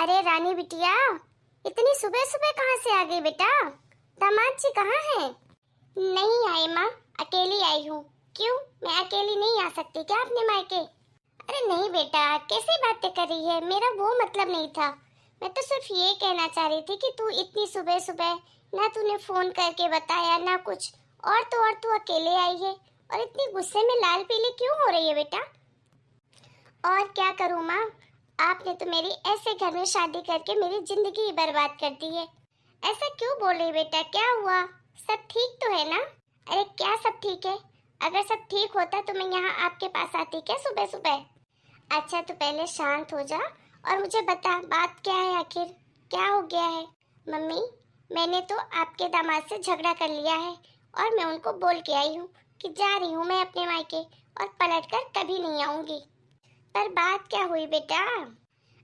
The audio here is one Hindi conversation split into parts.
अरे रानी बिटिया, इतनी सुबह सुबह कहाँ से आ गई बेटा? दामाद जी कहाँ है? नहीं आए माँ, अकेली आई हूँ। क्यों, मैं अकेली नहीं आ सकती क्या अपने मायके? अरे नहीं बेटा, कैसी बातें कर रही है? मेरा वो मतलब नहीं था। मैं तो सिर्फ ये कहना चाह रही थी कि तू इतनी सुबह सुबह ना तूने फोन करके बताया ना कुछ, और तू अकेले आई है और इतनी गुस्से में लाल पीली क्यों हो रही है बेटा? और क्या करूँ माँ, आपने तो मेरी ऐसे घर में शादी करके मेरी जिंदगी ही बर्बाद कर दी है। ऐसा क्यों बोल रही बेटा, क्या हुआ? सब ठीक तो है ना? अरे क्या सब ठीक है? अगर सब ठीक होता तो मैं यहाँ आपके पास आती क्या सुबह सुबह? अच्छा तो पहले शांत हो जा और मुझे बता बात क्या है, आखिर क्या हो गया है? मम्मी, मैंने तो आपके दामाद से झगड़ा कर लिया है और मैं उनको बोल के आई हूँ कि जा रही हूँ मैं अपने मायके और पलट कर कभी नहीं आऊंगी। पर बात क्या हुई बेटा?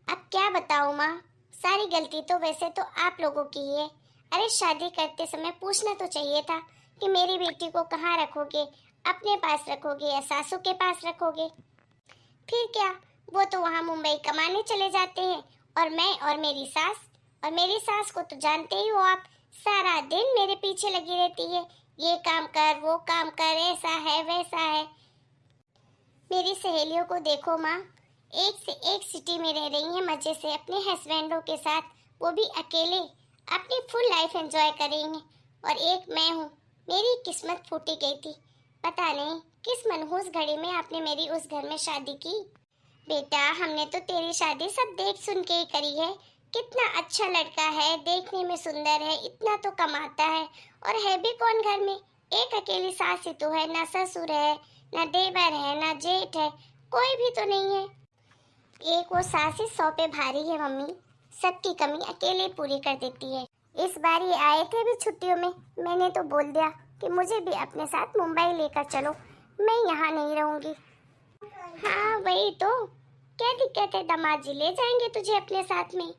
अब क्या बताऊं माँ, सारी गलती तो वैसे तो आप लोगों की ही है। अरे शादी करते समय पूछना तो चाहिए था कि मेरी बेटी को कहाँ रखोगे, अपने पास रखोगे या सासू के पास रखोगे? फिर क्या, वो तो वहाँ मुंबई कमाने चले जाते हैं और मैं और मेरी सास को तो जानते ही हो आप, सारा दिन मेरे पीछे लगी रहती है, ये काम कर वो काम कर, ऐसा है वैसा है। मेरी सहेलियों को देखो माँ, एक से एक सिटी में रह रही हैं मजे से अपने हस्बैंडों के साथ, वो भी अकेले अपनी फुल लाइफ एंजॉय कर रही हैं। और एक मैं हूँ, मेरी किस्मत फूटी गई थी। पता नहीं किस मनहूस घड़ी में आपने मेरी उस घर में शादी की। बेटा हमने तो तेरी शादी सब देख सुन के ही करी है। कितना अच्छा लड़का है, देखने में सुंदर है, इतना तो कमाता है, और है भी कौन घर में? एक अकेली सास ही तो है, ना ससुर है, ना देवर है, ना जेठ है, कोई भी तो नहीं है। एक वो सास ही 100 पे भारी है मम्मी, सबकी कमी अकेले पूरी कर देती है। इस बार ये आए थे भी छुट्टियों में, मैंने तो बोल दिया कि मुझे भी अपने साथ मुंबई लेकर चलो, मैं यहाँ नहीं रहूंगी। हाँ वही तो, क्या दिक्कत है, दामाद जी ले जाएंगे तुझे अपने साथ में।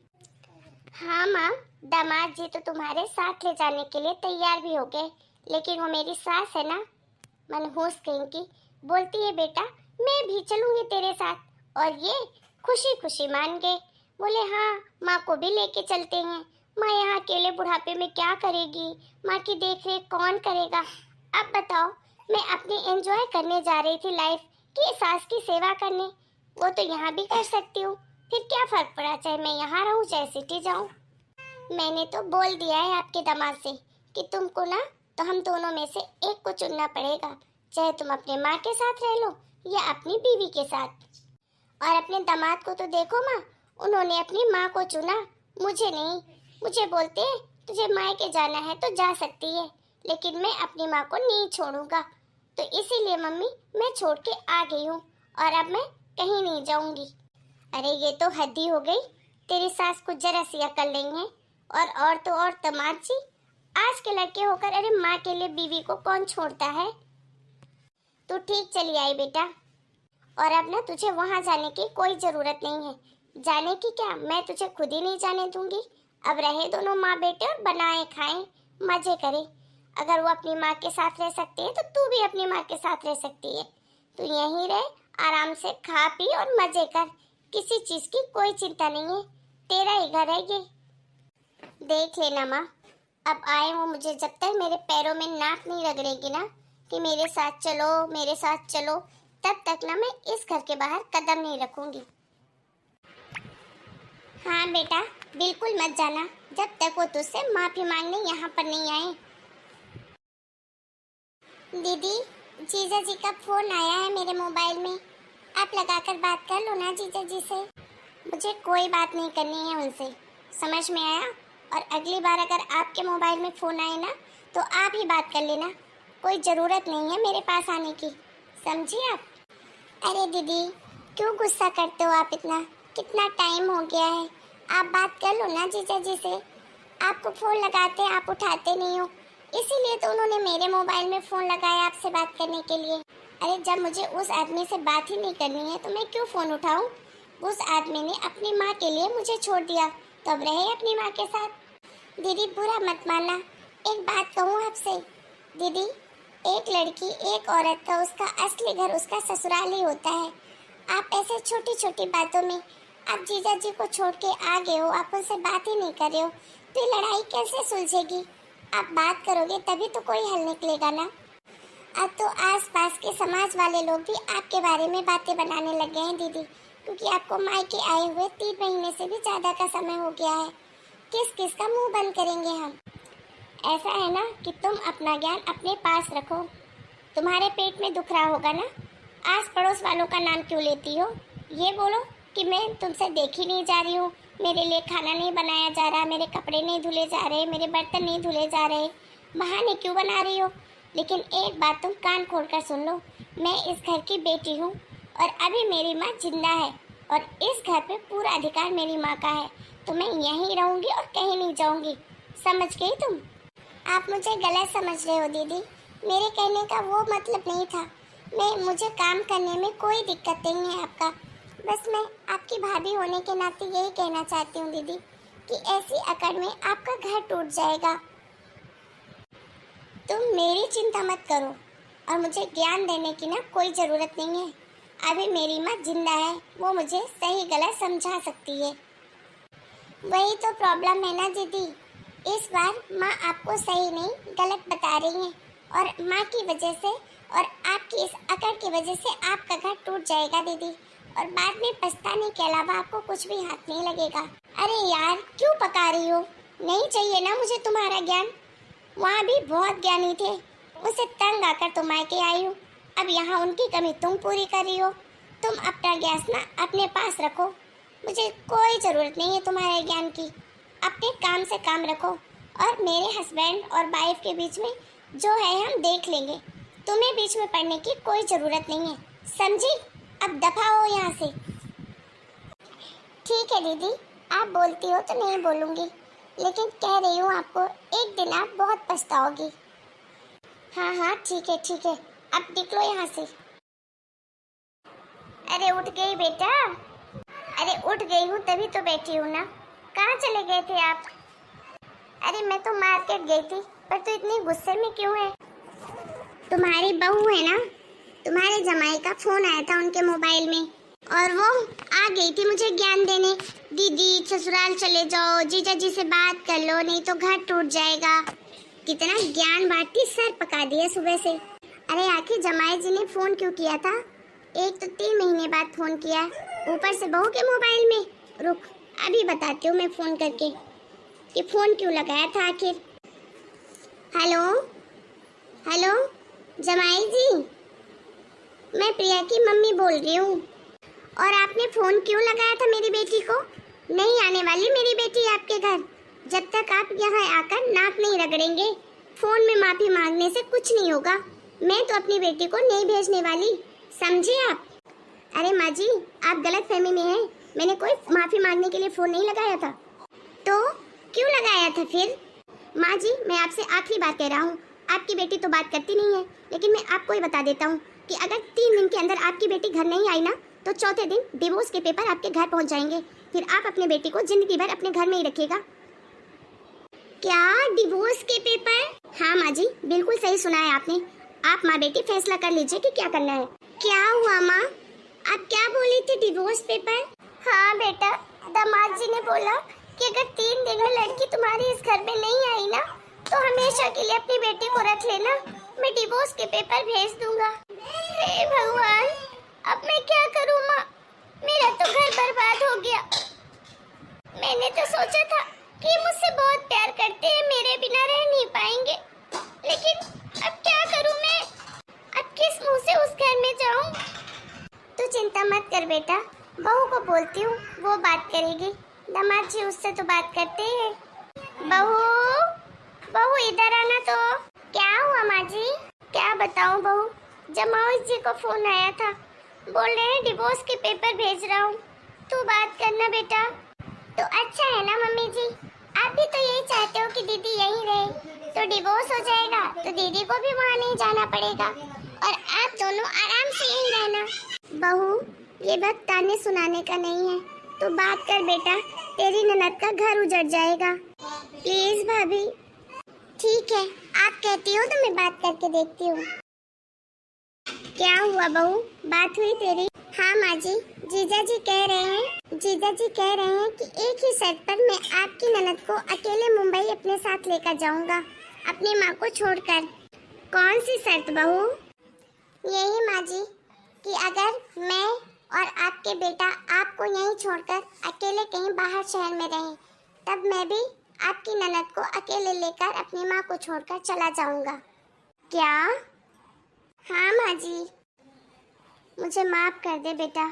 हाँ माँ, दामाद जी तो तुम्हारे साथ ले जाने के लिए तैयार भी हो गए, लेकिन वो मेरी सास है ना, मनहूस कहीं की, बोलती है बेटा मैं भी चलूंगी तेरे साथ, और ये खुशी खुशी मान गए। बोले हाँ, माँ को भी लेके चलते हैं, माँ यहाँ अकेले बुढ़ापे में क्या करेगी, माँ की देख रेख कौन करेगा? अब बताओ, मैं अपनी एंजॉय करने जा रही थी लाइफ कि सास की सेवा करने, वो तो यहाँ भी कर सकती हूँ, फिर क्या फर्क पड़ा चाहे मैं यहाँ रहूँ चाहे सिटी जाऊँ। मैंने तो बोल दिया है आपके दामाद से कि तुमको ना, तो हम दोनों में से एक को चुनना पड़ेगा, चाहे तुम अपने माँ के साथ रह लो या अपनी बीवी के साथ। और अपने दामाद को तो देखो माँ, उन्होंने अपनी माँ को चुना, मुझे नहीं। मुझे बोलते हैं तुझे मायके जाना है तो जा सकती है, लेकिन मैं अपनी माँ को नहीं छोड़ूंगा। तो इसीलिए मम्मी मैं छोड़ के आ गई हूँ और अब मैं कहीं नहीं जाऊंगी। अरे ये तो हद ही हो गई, तेरी सास को जरा सी अकल नहीं है। और तो और दामाद जी, आज के लड़के होकर अरे माँ के लिए बीवी को कौन छोड़ता है? तू ठीक चली आई बेटा, और अब ना तुझे वहां जाने की कोई जरूरत नहीं है। जाने की क्या, मैं तुझे खुद ही नहीं जाने दूंगी। अब रहे दोनों माँ बेटे और बनाए खाएं, मजे करें। अगर वो अपनी माँ के साथ रह सकते हैं तो तू भी अपनी माँ के साथ रह सकती है। तू यहीं रह, आराम से खा पी और मजे कर, किसी चीज की कोई चिंता नहीं है, तेरा ही घर है ये। देख लेना माँ, अब आए हो मुझे जब तक मेरे पैरों में नाक नहीं रगड़ेगी ना कि मेरे साथ चलो मेरे साथ चलो, तब तक ना मैं इस घर के बाहर कदम नहीं रखूंगी। हाँ बेटा, बिल्कुल मत जाना जब तक वो तुझसे माफी मांगने यहाँ पर नहीं आए। दीदी, जीजा जी का फोन आया है मेरे मोबाइल में, आप लगाकर बात कर लो ना जीजा जी से। मुझे कोई बात नहीं करनी है उनसे, समझ में आया? और अगली बार अगर आपके मोबाइल में फ़ोन आए ना तो आप ही बात कर लेना, कोई ज़रूरत नहीं है मेरे पास आने की, समझिए आप? अरे दीदी, क्यों गुस्सा करते हो आप इतना? कितना टाइम हो गया है, आप बात कर लो ना जीजा जी से। आपको फ़ोन लगाते आप उठाते नहीं हो, इसीलिए तो उन्होंने मेरे मोबाइल में फ़ोन लगाया आपसे बात करने के लिए। अरे जब मुझे उस आदमी से बात ही नहीं करनी है तो मैं क्यों फ़ोन उठाऊं? उस आदमी ने अपनी माँ के लिए मुझे छोड़ दिया, तो अब रहे अपनी माँ के साथ। दीदी बुरा मत मानना, एक बात कहूँ आपसे। दीदी, एक लड़की एक औरत का उसका असली घर उसका ससुराल ही होता है। आप ऐसे छोटी छोटी बातों में आप जीजा जी को छोड़ के आ गए हो, आप उनसे बात ही नहीं कर रहे हो, तो ये लड़ाई कैसे सुलझेगी? आप बात करोगे तभी तो कोई हल निकलेगा ना। अब तो आसपास के समाज वाले लोग भी आपके बारे में बातें बनाने लग गए हैं दीदी, क्योंकि आपको मायके आए हुए 3 महीने से भी ज़्यादा का समय हो गया है। किस किस का मुंह बंद करेंगे हम? ऐसा है ना कि तुम अपना ज्ञान अपने पास रखो। तुम्हारे पेट में दुख रहा होगा ना, आस पड़ोस वालों का नाम क्यों लेती हो? ये बोलो कि मैं तुमसे देखी नहीं जा रही हूँ, मेरे लिए खाना नहीं बनाया जा रहा, मेरे कपड़े नहीं धुले जा रहे, मेरे बर्तन नहीं धुले जा रहे, बहाने क्यों बना रही हो? लेकिन एक बात तुम कान खोलकर सुन लो, मैं इस घर की बेटी हूँ और अभी मेरी माँ जिंदा है और इस घर पे पूरा अधिकार मेरी माँ का है, तो मैं यहीं रहूँगी और कहीं नहीं जाऊँगी। समझ गई तुम? आप मुझे गलत समझ रहे हो दीदी, मेरे कहने का वो मतलब नहीं था। मुझे काम करने में कोई दिक्कत नहीं है आपका, बस मैं आपकी भाभी होने के नाते यही कहना चाहती हूँ दीदी कि ऐसी अकड़ में आपका घर टूट जाएगा। तुम मेरी चिंता मत करो और मुझे ज्ञान देने की ना कोई ज़रूरत नहीं है। अभी मेरी माँ जिंदा है, वो मुझे सही गलत समझा सकती है। वही तो प्रॉब्लम है ना दीदी, इस बार माँ आपको सही नहीं गलत बता रही हैं और माँ की वजह से और आपकी इस अकड़ की वजह से आपका घर टूट जाएगा दीदी, और बाद में पछताने के अलावा आपको कुछ भी हाथ नहीं लगेगा। अरे यार क्यों पका रही हो? नहीं चाहिए ना मुझे तुम्हारा ज्ञान, वहाँ भी बहुत ज्ञानी थे, उसे तंग आकर तुम मायके आई हो, अब यहाँ उनकी कमी तुम पूरी कर रही हो। तुम अपना गैस ना अपने पास रखो, मुझे कोई ज़रूरत नहीं है तुम्हारे ज्ञान की। अपने काम से काम रखो और मेरे हस्बैंड और वाइफ के बीच में जो है हम देख लेंगे, तुम्हें बीच में पड़ने की कोई ज़रूरत नहीं है, समझी? अब दफा हो यहाँ से। ठीक है दीदी, आप बोलती हो तो नहीं बोलूँगी, लेकिन कह रही हूँ आपको, एक दिन आप बहुत पछताओगी। हाँ हाँ ठीक है, अब निकलो यहाँ से। अरे उठ गई बेटा? अरे उठ गई हूँ तभी तो बैठी हूँ ना। कहाँ चले गए थे आप? अरे मैं तो मार्केट गई थी, पर तू इतनी गुस्से में क्यों है? तुम्हारी बहू है ना, तुम्हारे जमाई का फोन आया था उनके मोबाइल में और वो आ गई थी मुझे ज्ञान देने। दीदी ससुराल चले जाओ, जीजा जी से बात कर लो, नहीं तो घर टूट जाएगा। कितना ज्ञान बांटती, सर पका दिया सुबह से। अरे आखिर जमाई जी ने फोन क्यों किया था? एक तो 3 महीने बाद फोन किया, ऊपर से बहू के मोबाइल में। रुक अभी बताती हूँ मैं फोन करके कि फोन क्यों लगाया था आखिर। हेलो हेलो जमाई जी, मैं प्रिया की मम्मी बोल रही हूँ। और आपने फोन क्यों लगाया था मेरी बेटी को? नहीं आने वाली मेरी बेटी आपके घर, जब तक आप यहाँ आकर नाक नहीं रगड़ेंगे। फोन में माफी मांगने से कुछ नहीं होगा, मैं तो अपनी बेटी को नहीं भेजने वाली, समझे आप? अरे माँ जी आप गलत फहमी में हैं, मैंने कोई माफी मांगने के लिए फोन नहीं लगाया था। तो क्यों लगाया था फिर? माँ जी मैं आपसे आखिरी बात कह रहा हूँ, आपकी बेटी तो बात करती नहीं है, लेकिन मैं आपको ही बता देता हूँ कि अगर 3 दिन के अंदर आपकी बेटी घर नहीं आई ना, तो चौथे दिन डिवोर्स के पेपर आपके घर पहुँच जाएंगे। फिर आप अपने बेटी को जिंदगी भर अपने घर में ही रखिएगा। क्या डिवोर्स के पेपर? हाँ माँ जी बिल्कुल सही सुना है आपने। आप माँ बेटी फैसला कर लीजिए कि क्या करना है। क्या हुआ माँ, आप क्या बोली थी? Divorce paper? हाँ बेटा, दामाद जी ने बोला कि अगर 3 दिन में लड़की तुम्हारी इस घर में नहीं आई ना, तो हमेशा के लिए अपनी बेटी को रख लेना, मैं डिवोर्स के पेपर भेज दूंगा। हे भगवान, अब मैं क्या करूँ माँ, मेरा तो घर बर्बाद हो गया। मैंने तो सोचा था कि मुझसे बहुत प्यार करते हैं, मेरे बिना रह नहीं पाएंगे, लेकिन अब क्या करूँ मैं, अब किस मुंह से उस घर में जाऊँ? तू चिंता मत कर बेटा, बहू को बोलती हूँ वो बात करेगी, दामाद जी उससे तो बात करते हैं। बहू बहू इधर आना। तो क्या हुआ माँ जी? क्या बताऊँ बहू, जमाई जी को फोन आया था, बोल रहे हैं डिवोर्स के पेपर भेज रहा हूँ, तू बात करना बेटा। तो अच्छा है ना मम्मी जी, आप भी तो यही चाहते हो कि दीदी यहीं रहे, तो डिवोर्स हो जाएगा तो दीदी को भी वहाँ नहीं जाना पड़ेगा और आप दोनों आराम से यहीं रहना। बहू ये बात ताने सुनाने का नहीं है, तो बात कर बेटा, तेरी ननद का घर उजड़ जाएगा। प्लीज भाभी। ठीक है आप कहती हो तो मैं बात करके देखती हूँ। क्या हुआ बहू, बात हुई तेरी? हाँ माँ जी, जीजा जी कह रहे हैं कि एक ही शर्त पर मैं आपकी ननद को अकेले मुंबई अपने साथ लेकर जाऊंगा, अपनी माँ को छोड़कर। कौन सी शर्त बहू? यही माँ जी कि अगर मैं और आपके बेटा आपको यहीं छोड़कर अकेले कहीं बाहर शहर में रहें, तब मैं भी आपकी ननद को अकेले लेकर अपनी माँ को छोड़कर चला जाऊंगा। क्या? हाँ माँ जी, मुझे माफ कर दे बेटा,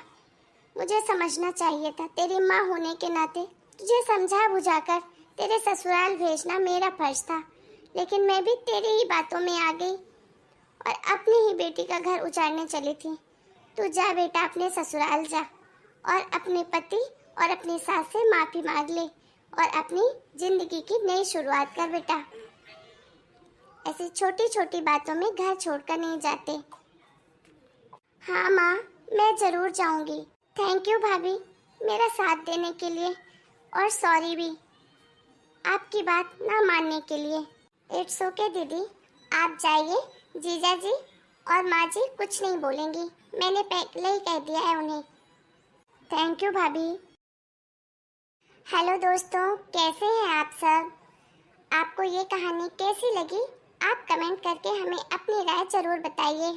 मुझे समझना चाहिए था। तेरी माँ होने के नाते तुझे समझा बुझाकर तेरे ससुराल भेजना मेरा फर्ज था, लेकिन मैं भी तेरी ही बातों में आ गई और अपनी ही बेटी का घर उजाड़ने चली थी। तू जा बेटा, अपने ससुराल जा और अपने पति और अपनी सास से माफी मांग ले और अपनी जिंदगी की नई शुरुआत कर बेटा। ऐसी छोटी छोटी बातों में घर छोड़कर नहीं जाते। हाँ माँ, मैं जरूर जाऊंगी। थैंक यू भाभी, मेरा साथ देने के लिए, और सॉरी भी आपकी बात ना मानने के लिए। इट्स ओके दीदी, आप जाइए। जीजा जी और माँ जी कुछ नहीं बोलेंगी, मैंने पहले ही कह दिया है उन्हें। थैंक यू भाभी। हेलो दोस्तों, कैसे हैं आप सब? आपको ये कहानी कैसी लगी? आप कमेंट करके हमें अपनी राय जरूर बताइए।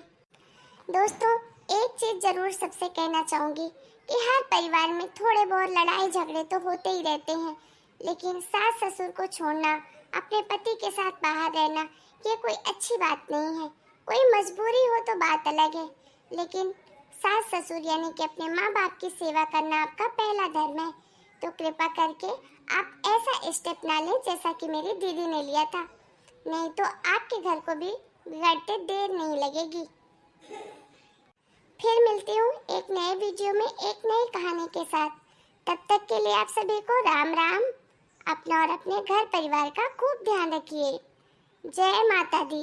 दोस्तों, एक चीज जरूर सबसे कहना चाहूंगी कि हर परिवार में थोड़े बहुत लड़ाई झगड़े तो होते ही रहते हैं, लेकिन सास ससुर को छोड़ना, अपने पति के साथ बाहर रहना, ये कोई अच्छी बात नहीं है। कोई मजबूरी हो तो बात अलग है, लेकिन सास ससुर यानी कि अपने माँ बाप की सेवा करना आपका पहला धर्म है। तो कृपा करके आप ऐसा स्टेप ना लें जैसा कि मेरी दीदी ने लिया था, नहीं तो आपके घर को भी बिगड़ते देर नहीं लगेगी। फिर मिलती हूँ एक नए वीडियो में एक नई कहानी के साथ। तब तक के लिए आप सभी को राम राम। अपना और अपने घर परिवार का खूब ध्यान रखिए। जय माता दी।